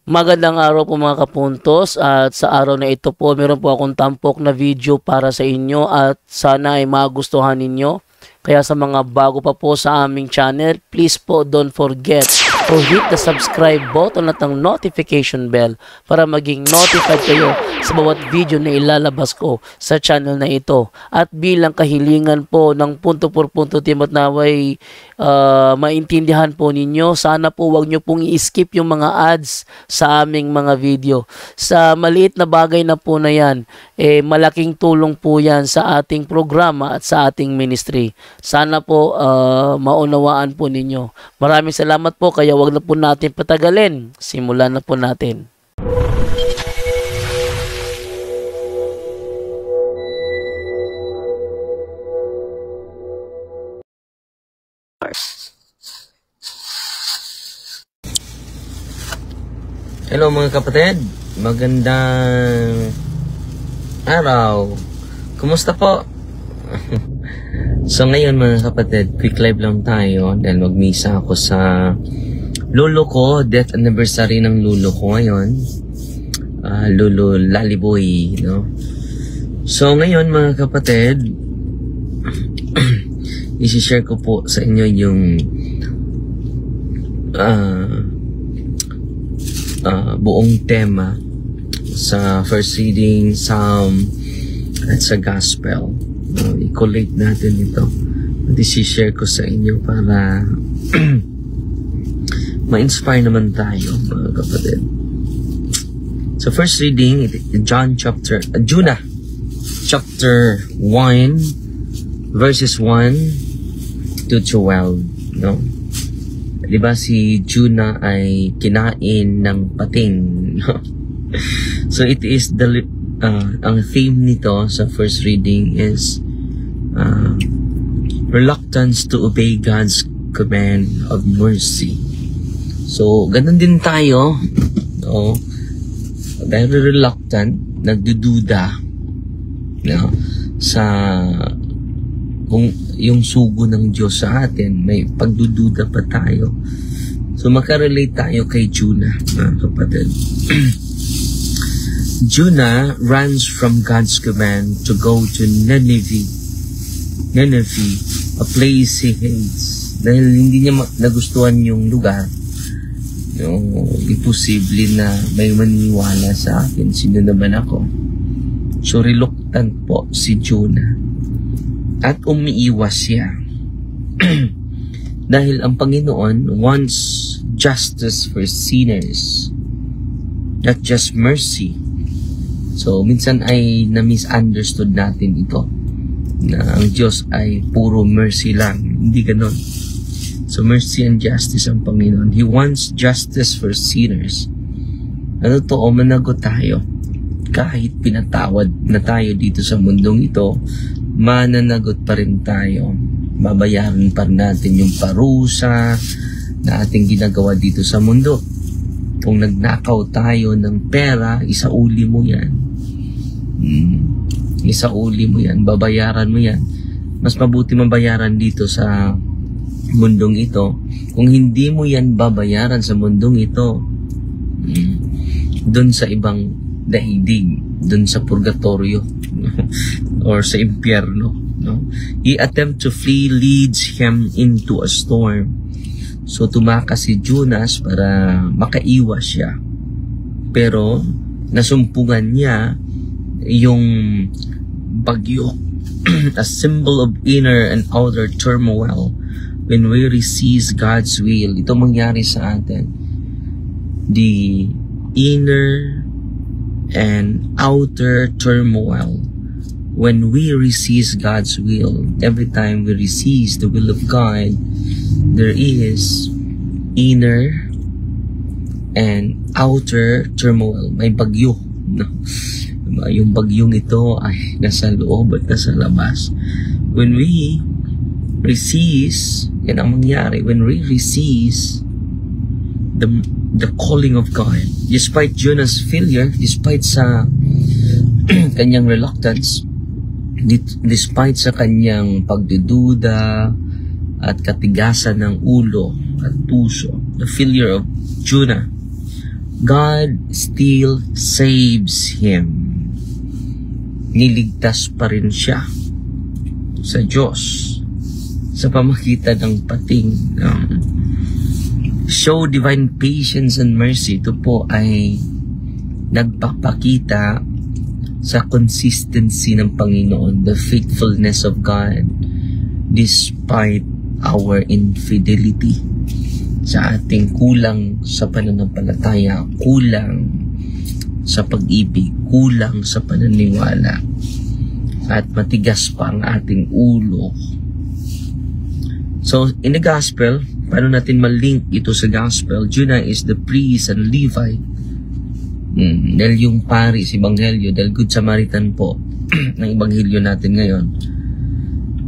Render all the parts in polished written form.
Magandang araw po mga kapuntos, at sa araw na ito po meron po akong tampok na video para sa inyo at sana ay magustuhan ninyo. Kaya sa mga bago pa po sa aming channel, please po don't forget to hit the subscribe button at ang notification bell para maging notified kayo sa bawat video na ilalabas ko sa channel na ito. At bilang kahilingan po ng punto por punto team at naway maintindihan po ninyo, sana po wag nyo pong i-skip yung mga ads sa aming mga video. Sa maliit na bagay na po na yan, malaking tulong po yan sa ating programa at sa ating ministry. Sana po maunawaan po ninyo. Maraming salamat po, kaya wag na po natin patagalin. Simulan na po natin. Hello mga kapatid, magandang araw. Kumusta po? So ngayon mga kapatid, quick live lang tayo dahil magmisa ako sa lolo ko. Death anniversary ng lolo ko ngayon, Lolo Laliboy, no? So ngayon mga kapatid, isi-share ko po sa inyo yung buong tema sa first reading, Psalm at sa Gospel. I-collate natin ito at isi-share ko sa inyo para ma-inspire naman tayo mga kapatid. So first reading, Jonah chapter 1 verses 1 to 12, no? Diba si Jonah ay kinain ng pating? So it is the ang theme nito sa first reading is reluctance to obey God's command of mercy. So ganun din tayo, no? Dahil reluctant, nagdududa, no? Sa kung yung sugo ng Diyos sa atin, may pagdududa pa tayo. So makarelate tayo kay Jonah, mga kapatid. Jonah runs from God's command to go to Nineveh, a place he hates. Dahil hindi niya nagustuhan yung lugar, imposible na may maniniwala sa akin. Sino naman ako? So reluctant po si Jonah. At umiiwas siya. Dahil ang Panginoon wants justice for sinners, not just mercy. So, minsan ay na-misunderstood natin ito, na ang Diyos ay puro mercy lang. Hindi ganon. So, mercy and justice ang Panginoon. He wants justice for sinners. Ano to? O managot tayo. Kahit pinatawad na tayo dito sa mundong ito, mananagot pa rin tayo. Babayaran pa rin natin yung parusa na ating ginagawa dito sa mundo. Kung nagnakaw tayo ng pera, isauli mo yan. Isauli mo yan, babayaran mo yan. Mas mabuti mabayaran dito sa mundong ito. Kung hindi mo yan babayaran sa mundong ito, doon sa ibang daigdig, doon sa purgatorio or sa impyerno, no? He attempt to flee leads him into a storm. So tumakas si Jonas para makaiwas siya, pero nasumpungan niya yung bagyo, a symbol of inner and outer turmoil. When we resist God's will, ito mangyari sa atin. The inner and outer turmoil. When we resist God's will, every time we resist the will of God, there is inner and outer turmoil. May bagyo, no? Yung bagyong ito ay nasa loob at nasa labas. When we resist, yan ang mangyari. When we resist the calling of God, despite Jonah's failure, despite sa kanyang reluctance, despite sa kanyang pagdududa at katigasan ng ulo at puso, the failure of Jonah, God still saves him. Niligtas pa rin siya sa Diyos sa pamagitan ng pating. Show divine patience and mercy. Ito po ay nagpapakita sa consistency ng Panginoon, the faithfulness of God despite our infidelity, sa ating kulang sa pananampalataya, kulang sa pag-ibig, kulang sa pananiwala, at matigas pa ang ating ulo. So, in the gospel, paano natin malink ito sa gospel? Jonah is the priest and Levite. Dahil yung Paris, Ebanghelyo, dahil Good Samaritan po ng Ebanghelyo natin ngayon.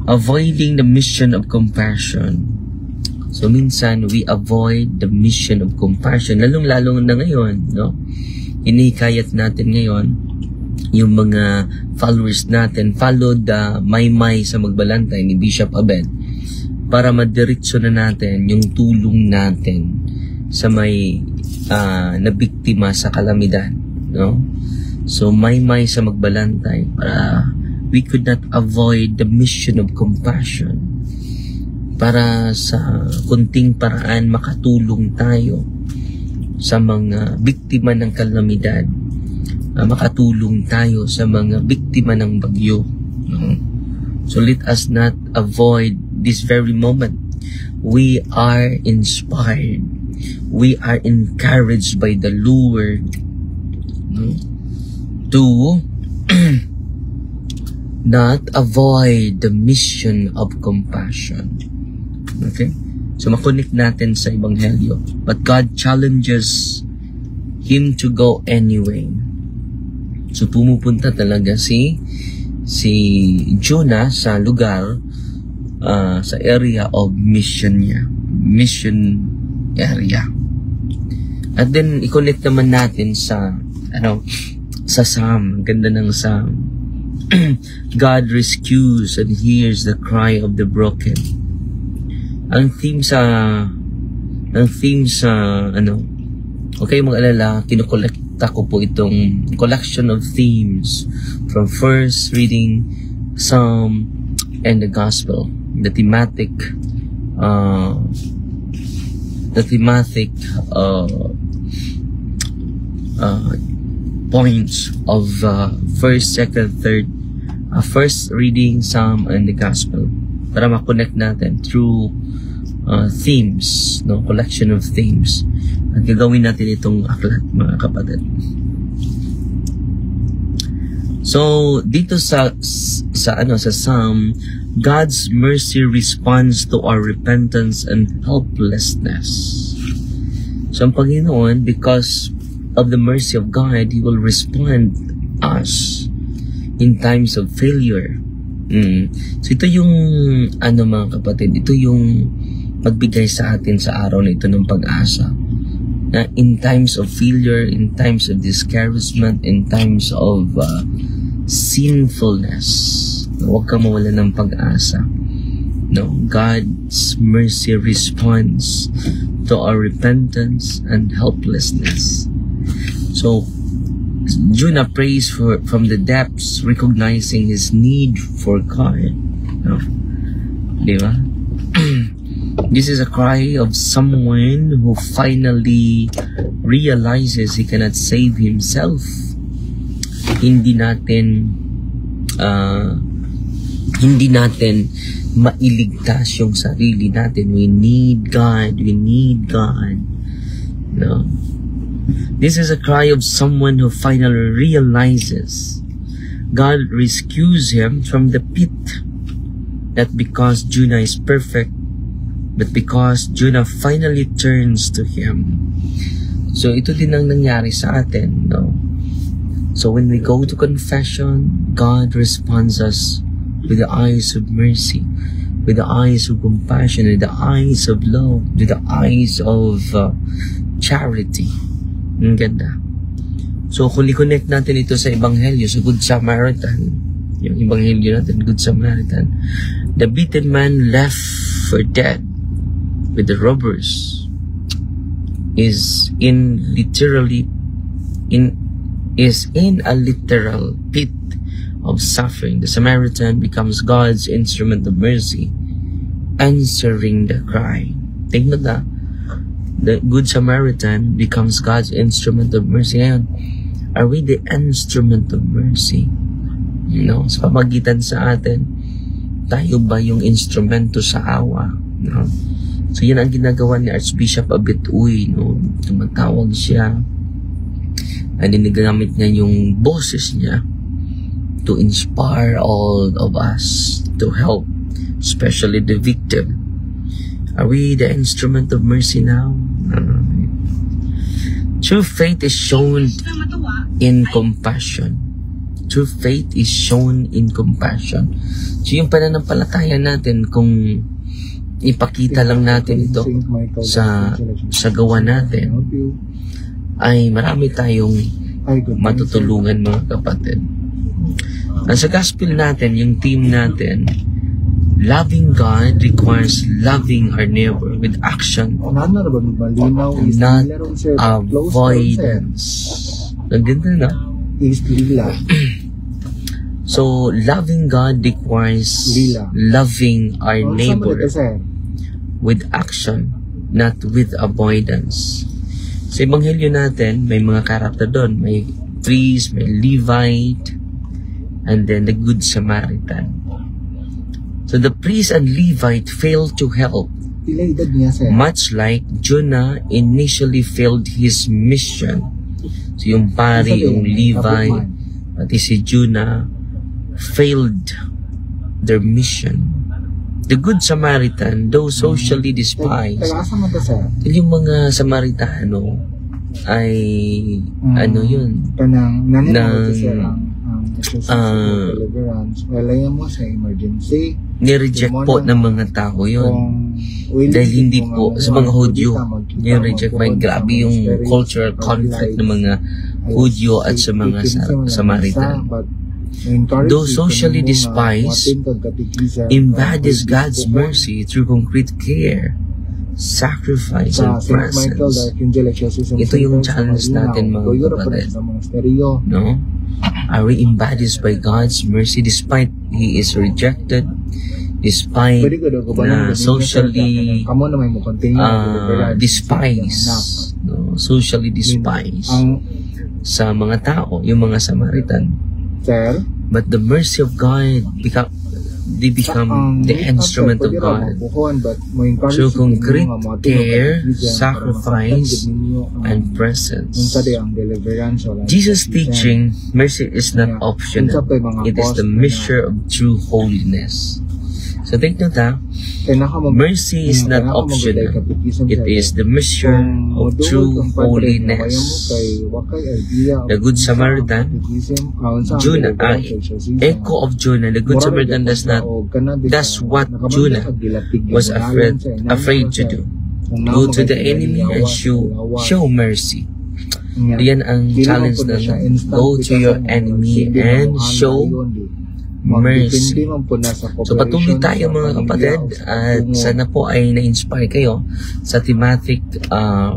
Avoiding the mission of compassion. So, minsan, we avoid the mission of compassion. Lalong-lalong na ngayon, no? Hinihikayat natin ngayon, yung mga followers natin, follow the maymay sa magbalantay ni Bishop Abed, para madiretso na natin yung tulong natin sa may nabiktima sa kalamidad, no? So may sa magbalantay para we could not avoid the mission of compassion, para sa kunting paraan makatulong tayo sa mga biktima ng kalamidad, makatulong tayo sa mga biktima ng bagyo, no? So let us not avoid this very moment. We are inspired, we are encouraged by the Lord, no, to not avoid the mission of compassion. Okay? So makonek natin sa Ebanghelyo. But God challenges him to go anyway. So pumupunta talaga si Jonah sa lugar, sa area of mission niya. Mission area. At then, i-connect naman natin sa, sa Psalm. Ganda ng Psalm. God rescues and hears the cry of the broken. Ang theme sa, okay mong alala, kinukolekta ko po itong collection of themes from first reading Psalm and the Gospel. The thematic points of first, second, third, first reading, Psalm, and the Gospel, para ma-connect natin through themes, no, collection of themes. At gagawin natin itong aklat, mga kapatid. So dito sa Psalm, God's mercy responds to our repentance and helplessness. So ang Panginoon, because of the mercy of God, He will respond us in times of failure. So ito yung mga kapatid, ito yung magbigay sa atin sa araw na ito ng pag-asa. Na in times of failure, in times of discouragement, in times of sinfulness, huwag kang mawala ng pag-asa. No, God's mercy responds to our repentance and helplessness. So Jonah prays from the depths, recognizing his need for God. No? Diba? This is a cry of someone who finally realizes he cannot save himself. Hindi natin mailigtas yung sarili natin. We need God. We need God. No? This is a cry of someone who finally realizes God rescues him from the pit. Not because Jonah is perfect, but because Jonah finally turns to Him. So ito din ang nangyari sa atin, no? So when we go to confession, God responds us with the eyes of mercy, with the eyes of compassion, with the eyes of love, with the eyes of charity. Ang ganda. So kung i-connect natin ito sa Ebanghelyo, sa Good Samaritan, yung Ebanghelyo natin, Good Samaritan, the beaten man left for dead with the robbers. is in a literal pit of suffering. The Samaritan becomes God's instrument of mercy, answering the cry. Tingnan na, the Good Samaritan becomes God's instrument of mercy. Ngayon, are we the instrument of mercy? You know, sa pamagitan sa atin, tayo ba yung instrumento sa awa? No? So, yun ang ginagawa ni Archbishop Abituy. No? Tumatawag siya. And ginagamit niya yung boses niya to inspire all of us to help, especially the victim. Are we the instrument of mercy now? True faith is shown in compassion. True faith is shown in compassion. So yung pananampalataya natin, kung ipakita lang natin ito sa gawa natin, ay marami tayong matutulungan, mga kapatid. Sa gospel natin, yung theme natin, loving God requires loving our neighbor with action, not avoidance. Ang ganda na? So, loving God requires loving our neighbor with action, not with avoidance. Sa Ebanghelyo natin, may mga karakter doon. May priest, may Levite, and then the Good Samaritan. So the priest and Levite failed to help, much like Jonah initially failed his mission. So yung pari, yung Levite, pati si Jonah failed their mission. The Good Samaritan, though socially despised, yung mga Samaritano ay ano yun, nireject po ng mga tao yun. Dahil hindi po, sa mga Hudyo, nireject. May grabe yung cultural conflict ng mga Hudyo at sa mga Samaritan. Though socially despised, embodies God's mercy through concrete care, sacrifice, and presence. Ito yung challenge natin, mga kapatid. No? Are we embodied by God's mercy despite He is rejected, despite na socially despised, no? Socially despised sa mga tao, yung mga Samaritan. But the mercy of God they become the instrument of God through concrete care, sacrifice, and presence. Jesus' teaching, mercy is not optional. It is the measure of true holiness. So take note, mercy is not optional. It is the measure of true holiness. The Good Samaritan, Jonah, echo of Jonah, the Good Samaritan does what Jonah was afraid to do. Go to the enemy and show mercy. Yan ang challenge natin. Go to your enemy and show mercy. So patuloy tayo, mga kapatid, at sana po ay na-inspire kayo sa thematic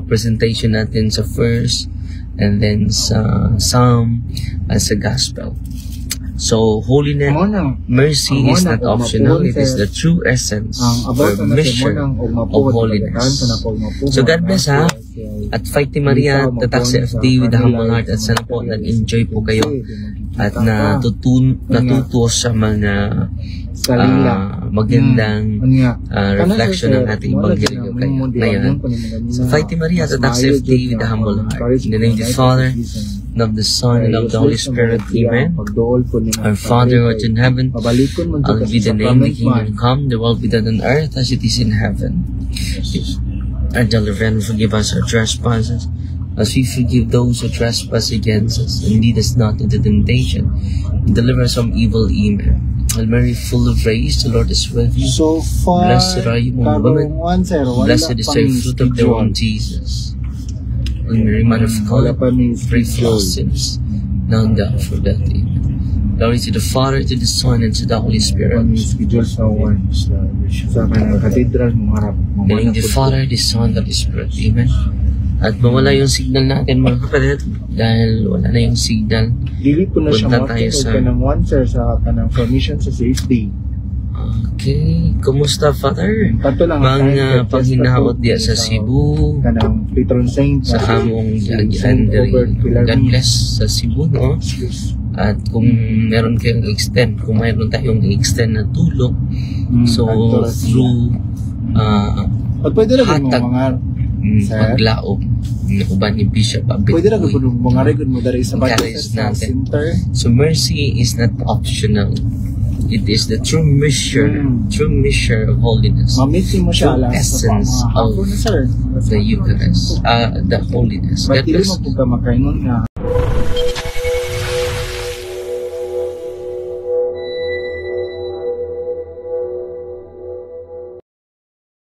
presentation natin sa first, and then sa Psalm, at sa Gospel. So, holiness, mercy is not optional. It is the true essence or mission of holiness. So, God bless, ha? At Fighting Maria, Tatak CFD with a humble heart. At sana po nag-enjoy po kayo at natuto sa mga magandang reflection ng ating Ebanghelyo ngayon. So, Fighting Maria, Tatak CFD with a humble heart. In the name of the Father, and of the Son, and of the Holy Spirit. Amen. Our Father who art in heaven, hallowed be the name, the kingdom come, the will be done on earth as it is in heaven. Our daily bread, forgive us our trespasses, as we forgive those who trespass against us. And lead us not into temptation, and deliver us from evil. Amen. Hail Mary, full of grace, the Lord is with you. So far, blessed are you among women, blessed is the fruit of the womb, Jesus. Hail Mary, Mother of God, pray for us sinners, now and the hour of our death. Amen. Glory to the Father, to the Son, and to the Holy Spirit. In the name of the Father, the Son, and the Holy Spirit. Amen. At mawala yung signal natin mga kapatid. Dahil wala na yung signal. Dili po na siya Punta tayo makinig sa- ka ng one sir sa kanang formation sa safety. Okay. Kumusta, Father? Kato lang ang Mga panghinaot diya sa Cebu. kanang Petron Saint Sa hamong Saint Andrew. Robert Pilar God bless sa Cebu, no? At kung meron kayong extend, kung mayroon tayong extend na tulong, so through Pag pwede na mo hatag, mga sir, paglaog ng uban ni Bishop Abit. pwede na po mga record mo dari sa Encourage budget sa natin. center. So mercy is not optional. It is the true measure of holiness. Ma-meeting mo True siya alas essence sa mga of hapon na sir. the Eucharist, the holiness. Ba't God dili bless. mo po ka makainon nga